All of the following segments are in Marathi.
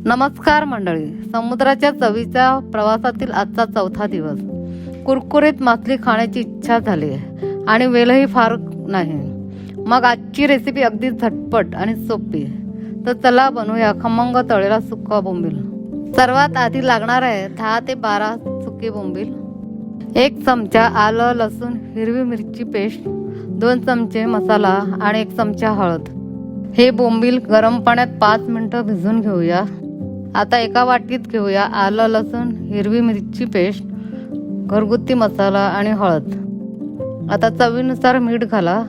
नमस्कार मंडळी, समुद्राच्या चवीच्या प्रवासातील आजचा चौथा दिवस. कुरकुरीत मासली खाण्याची इच्छा झाली आहे आणि वेळही फार नाही. मग आजची रेसिपी अगदी झटपट आणि सोपी. तर चला बनवूया खमंग तळलेला सुका बोंबील. सर्वात आधी लागणार आहे 10 ते 12 सुके बोंबील, 1 चमचा आलं लसूण हिरवी मिरची पेस्ट, 2 चमचे मसाला आणि 1 चमचा हळद. हे बोंबील गरम पाण्यात 5 मिनिटं भिजवून घेऊया. आता एका वाटीत घेऊया आलं लसूण हिरवी मिरची पेस्ट, घरगुती मसाला आणि हळद. आता चवीनुसार मीठ घाला.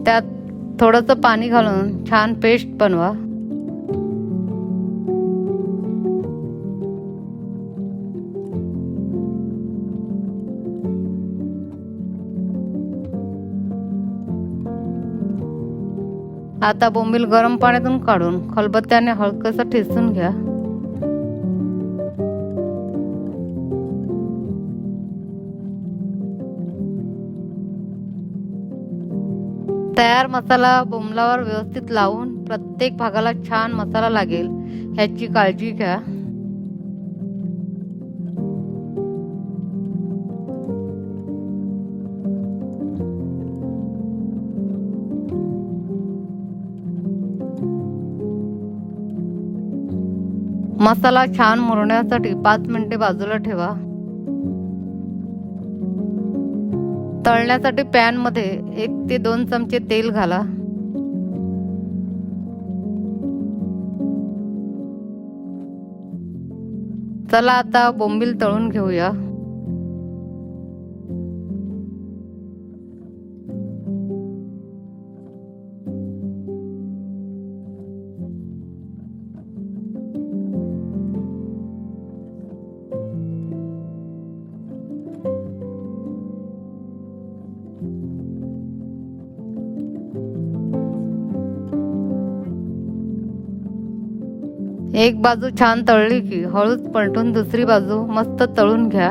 त्यात थोडंसं पाणी घालून छान पेस्ट बनवा. आता बोंबील गरम पाण्यातून काढून खलबत्त्याने हलकंसं ठेचून घ्या. तयार मसाला बोंबलावर व्यवस्थित लावून प्रत्येक भागाला छान मसाला लागेल ह्याची काळजी घ्या. मसाला छान मुरण्यासाठी 5 मिनिटे बाजूला ठेवा. तळण्यासाठी पॅन मध्ये 1 ते 2 चमचे तेल घाला. चला आता बोंबील तळून घेऊया. एक बाजू छान तळली की हळूच पलटून दुसरी बाजू मस्त तळून घ्या.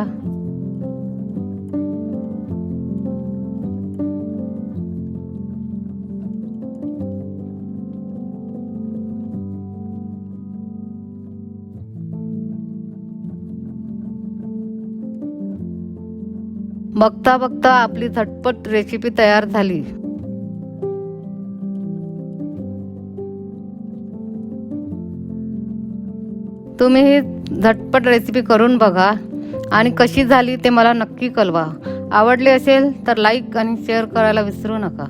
बघता बघता आपली झटपट रेसिपी तयार झाली. तुम्ही ही झटपट रेसिपी करून बघा आणि कशी झाली ते मला नक्की कळवा. आवडली असेल तर लाईक आणि शेअर करायला विसरू नका.